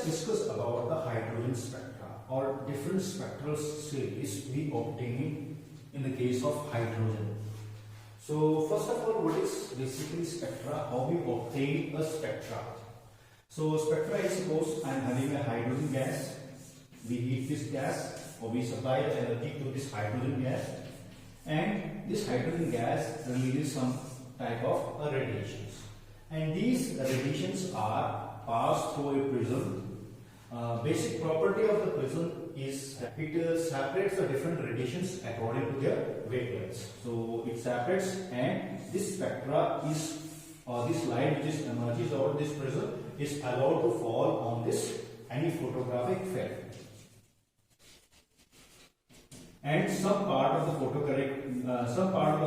discuss about the hydrogen spectra or different spectral series we obtain in the case of hydrogen. So first of all, what is basically spectra? How we obtain a spectra? So spectra is, suppose I am having a hydrogen gas. We heat this gas or we supply the energy to this hydrogen gas, and this hydrogen gas releases some type of radiations, and these radiations are passed through a prism. Basic property of the prism is it separates the different radiations according to their wavelengths. So it separates, and this spectra is this light which is emerges out of this prism is allowed to fall on this any photographic film, and some part of the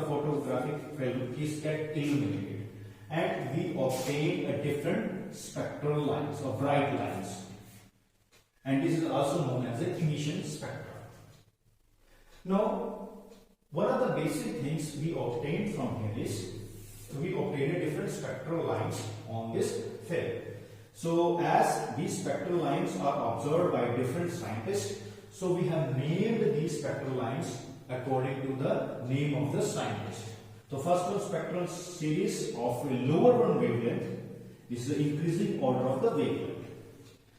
photographic film is get illuminated, and we obtain a different spectral lines or bright lines, and this is also known as the emission spectra. Now, one of the basic things we obtain from here is we obtain a different spectral lines on this film. So as these spectral lines are observed by different scientists, so we have named these spectral lines according to the name of the scientist. So first one, spectral series of a lower one wavelength. This is the increasing order of the wavelength.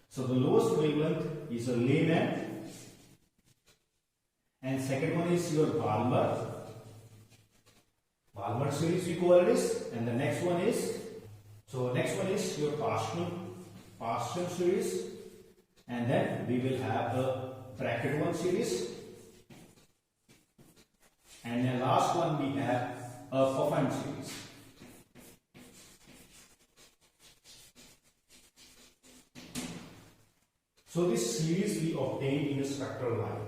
So the lowest wavelength is a Lyman, and second one is your Balmer series we call this, and the next one is your Paschen series, and then we will have the bracket one series, and the last one we have a Pfund series. So this series we obtain in a spectral line.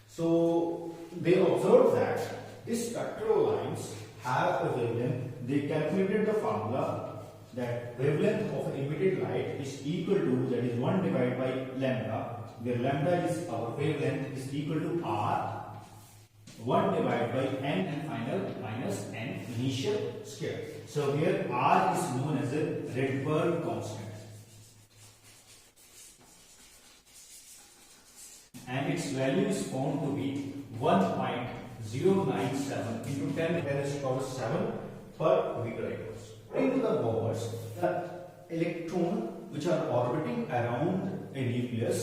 So they observed that these spectral lines have a wavelength. They calculated the formula that wavelength of emitted light is equal to, that is 1 divided by lambda, where lambda is our wavelength, is equal to r 1 divided by n and final minus n initial square. So here r is known as a Rydberg constant, and its value is found to be 1.097 into 10 raised to the power 7 per meter equals. According to the Bohrs, the electron which are orbiting around a nucleus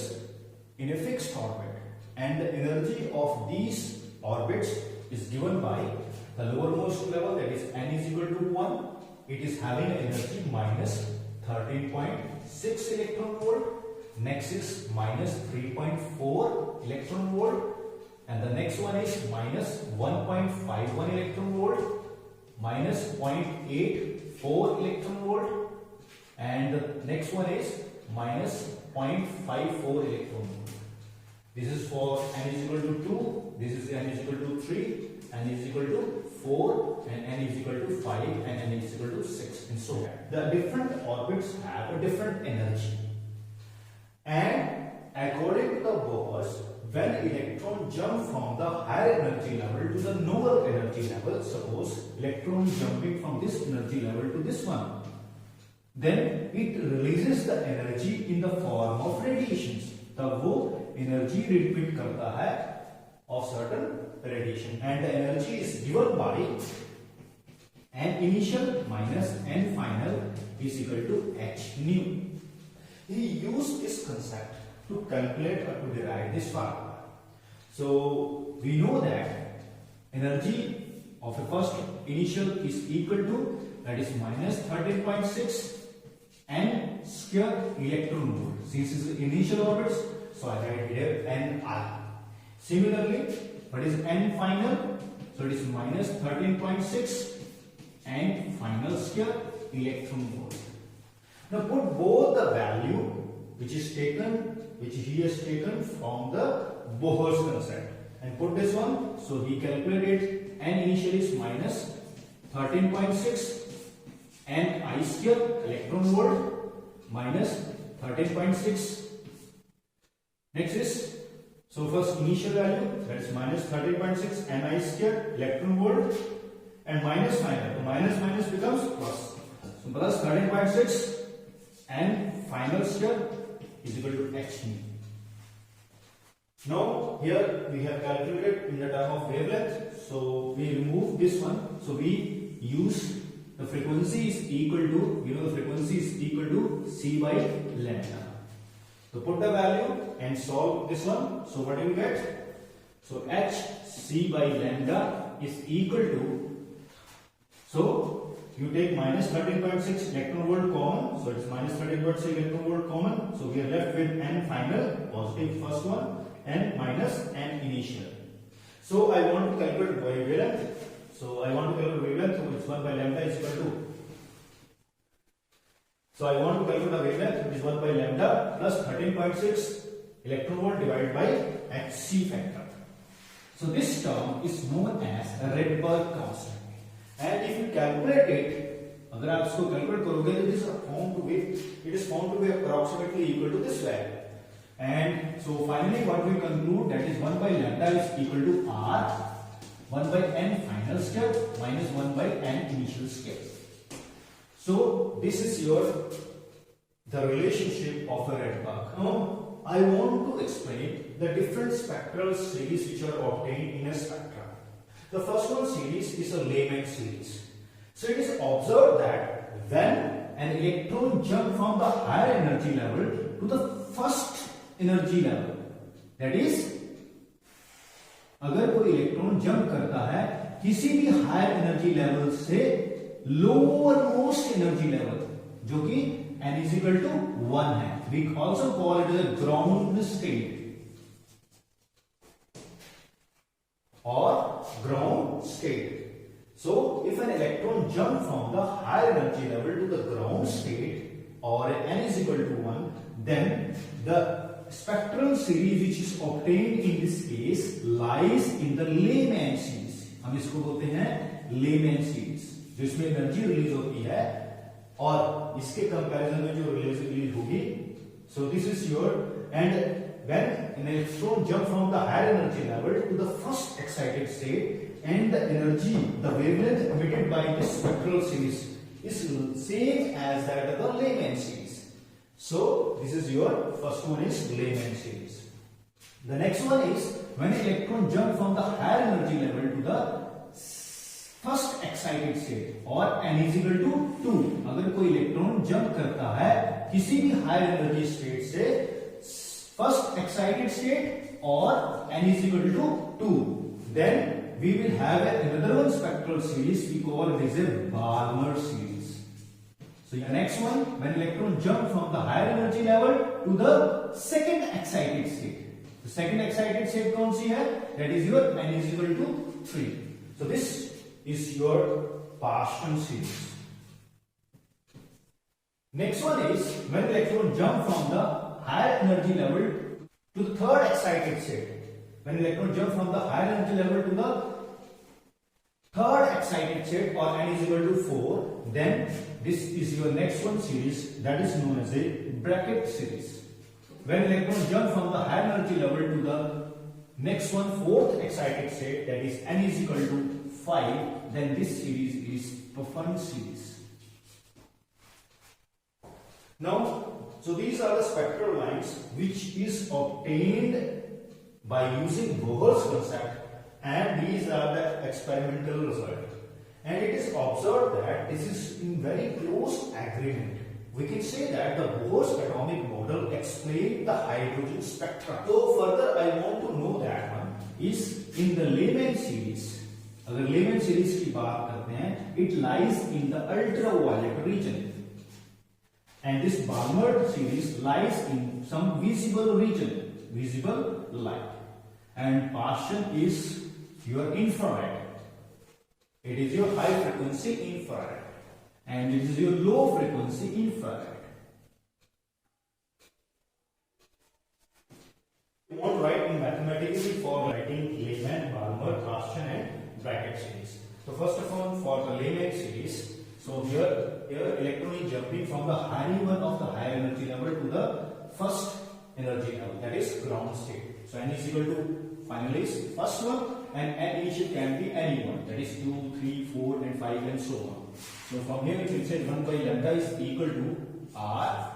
in a fixed orbit, and the energy of these orbits is given by the lowermost level, that is n is equal to 1. It is having an energy minus 13.6 electron volt. Next is minus 3.4 electron volt, and the next one is minus 1.51 electron volt, minus 0.84 electron volt, and the next one is minus 0.54 electron volt. This is for n is equal to 2, this is n is equal to 3, n is equal to 4, and n is equal to 5, and n is equal to 6, and so on. The different orbits have a different energy. And according to the Bohrs, when electron jump from the higher energy level to the lower energy level, suppose electron jumping from this energy level to this one, then it releases the energy in the form of radiations. तब वो energy repeat करता है of certain radiation, and the energy is given by n initial minus n final is equal to h nu. He used this concept to calculate or to derive this formula. So we know that energy of a first initial is equal to, that is minus 13.6 n square electron volt. Since it is initial orbits, so I write here Ni. Similarly, what is n final? So it is minus 13.6 n final square electron volt. Now put both the value which he has taken from the Bohr's concept, and put this one. So he calculated n initial is minus 13.6 n I square electron volt minus 13.6. Next is, so first initial value, that is minus 13.6 n I square electron volt, and minus final. So minus minus becomes plus. So plus 13.6 and final square is equal to h nu. Now here we have calculated in the term of wavelength, so we remove this one, so we use the frequency is equal to, the frequency is equal to c by lambda. So put the value and solve this one. So what do you get? So h c by lambda is equal to, so you take minus 13.6 electron volt common, so it's minus 13.6 electron volt common, so we are left with n final, positive first one, and minus n initial. So I want to calculate wavelength. So I want to calculate wavelength, so it's 1 by lambda is equal to. So I want to calculate the wavelength, which is 1 by lambda plus 13.6 electron volt divided by hc factor. So this term is known as a Rydberg constant. And if you calculate it, अगर आप इसको calculate करोगे तो it is found to be approximately equal to this value. And so finally what we conclude, that is 1 by lambda is equal to r, 1 by n final step minus 1 by n initial step. So this is the relationship of a Rydberg. Now I want to explain the different spectral series which are obtained in a spectrum. The first one series is a Lyman series. So it is observed that when an electron jumps from the higher energy level to the first energy level, that is, अगर कोई electron jump करता है किसी भी higher energy level से lower most energy level, जो कि n is equal to 1 है, we also call it as a ground state or ground state. So if an electron jumps from the higher energy level to the ground state or n is equal to 1, then the spectral series which is obtained in this case lies in the Lyman series. हम इसको बोलते हैं Lyman series, जो इसमें energy release होती है और इसके कंपैरिजन में जो रिलीज होगी. So this is and when an electron jump from the higher energy level to the first excited state, and the energy, the wavelength emitted by the spectral series is same as that of the Lyman series. So this is first one is Lyman series. The next one is when an electron jump from the higher energy level to the first excited state or n is equal to 2. अगर कोई electron jump करता है किसी भी higher energy state से first excited state or n is equal to 2, then we will have another one spectral series, we call it as a Balmer series. So the next one, when electron jump from the higher energy level to the second excited state. The second excited state कौन सी है? That is n is equal to 3. So this is Paschen series. Next one is when electron jump from the higher energy level to the third excited state. When electron jump from the higher energy level to the third excited state or n is equal to 4, then this is your next one series, that is known as a bracket series. When electron jump from the higher energy level to the next one fourth excited state, that is n is equal to 5, then this series is Pfund series. Now, so these are the spectral lines which is obtained by using Bohr's concept, and these are the experimental result. And it is observed that this is in very close agreement. We can say that the Bohr's atomic model explains the hydrogen spectrum. So further I want to know that one is in the Lyman series. अगर Lyman series की बात करते हैं, it lies in the ultraviolet region. And this Balmer series lies in some visible region, visible light. And Paschen is your infrared. It is your high frequency infrared. And it is your low frequency infrared. You want to write in mathematically for writing Lyman, Balmer, Paschen and bracket series. So first of all, for the Lyman series, so here electron is jumping from the higher one of the higher energy level to the first energy level, that is ground state. So n is equal to finally is first one, and n initial can be any one, that is 2, 3, 4 and 5 and so on. So from here we can say 1 by lambda is equal to r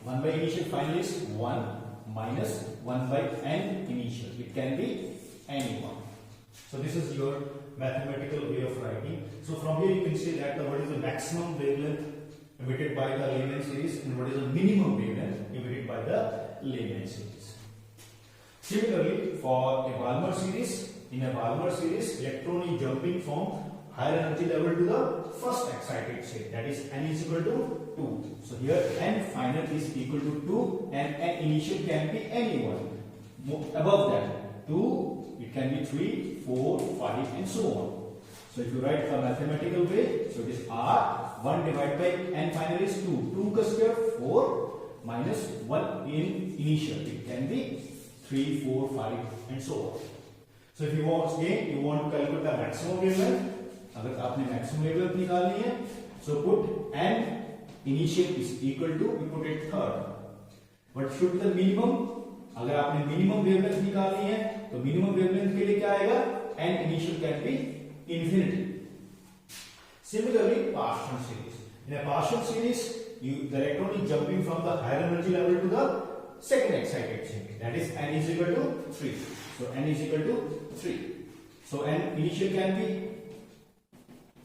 1 by initial final is 1 minus 1 by n initial. It can be any one. So this is your mathematical way of writing. So from here you can see that what is the maximum wavelength emitted by the Lyman series and what is the minimum wavelength emitted by the Lyman series. Similarly, for a Balmer series, in a Balmer series, electron is jumping from higher energy level to the first excited state, that is n is equal to 2. So here n final is equal to 2 and n initial can be any one. Above that, 2, it can be 3, 4, 5 and so on. So if you write a mathematical way, so it is R 1 divided by n final is 2. 2 ka square 4 minus 1 in initial. It can be 3, 4, 5 and so on. So if you want again, you want to calculate the maximum wavelength. अगर आपने maximum wavelength निकालनी है, so put n initial is equal to, we put it third. What should the minimum? अगर आपने minimum wavelength निकालनी है, तो minimum wavelength के लिए क्या आएगा? n initial can be infinity. Similarly, partial series. In a partial series, the electron is jumping from the higher energy level to the second excited state. That is n is equal to 3. So n is equal to 3. So n initial can be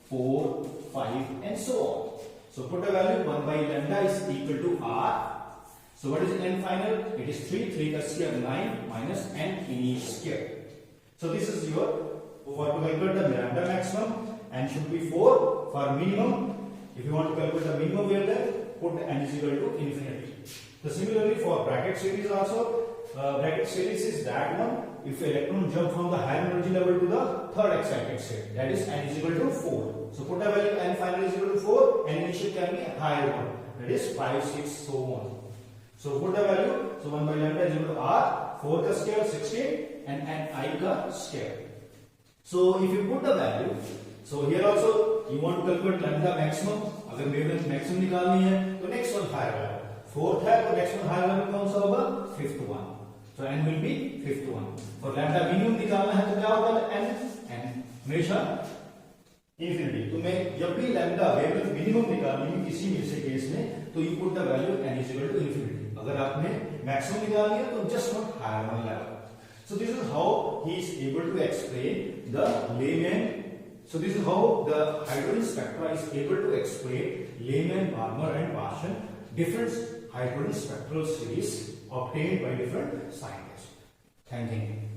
4, 5 and so on. So put a value 1 by lambda is equal to r. So what is n final? It is 3, 3 ka square 9 minus n initial square. So this is your, for to calculate the lambda maximum, n should be 4. For minimum, if you want to calculate the minimum wavelength, put n is equal to infinity. So similarly for bracket series also, bracket series is that one if electron jump from the higher energy level to the third excited state, that is n is equal to 4. So put a value n final is equal to 4, n initial can be a higher one, that is 5, 6, so on. So put a value, so 1 by lambda is equal to r, 4 ka square 16 and n I ka square. So if you put the value, so here also you want to calculate lambda maximum. अगर wavelength maximum निकालनी है तो next one higher level. Fourth है तो next one higher level कौन सा होगा? Fifth one. So n will be fifth one. For lambda minimum निकालना है तो क्या होगा? n हमेशा infinity. तो मैं जब भी lambda wavelength minimum निकालनी है किसी में से केस में, तो you put the value n is equal to infinity. अगर आपने maximum निकालनी है तो just one higher one level. So this is how he is able to explain the Lyman. So this is how the hydrogen spectra is able to explain Lyman, Balmer and Paschen different hydrogen spectral series obtained by different scientists. Thank you.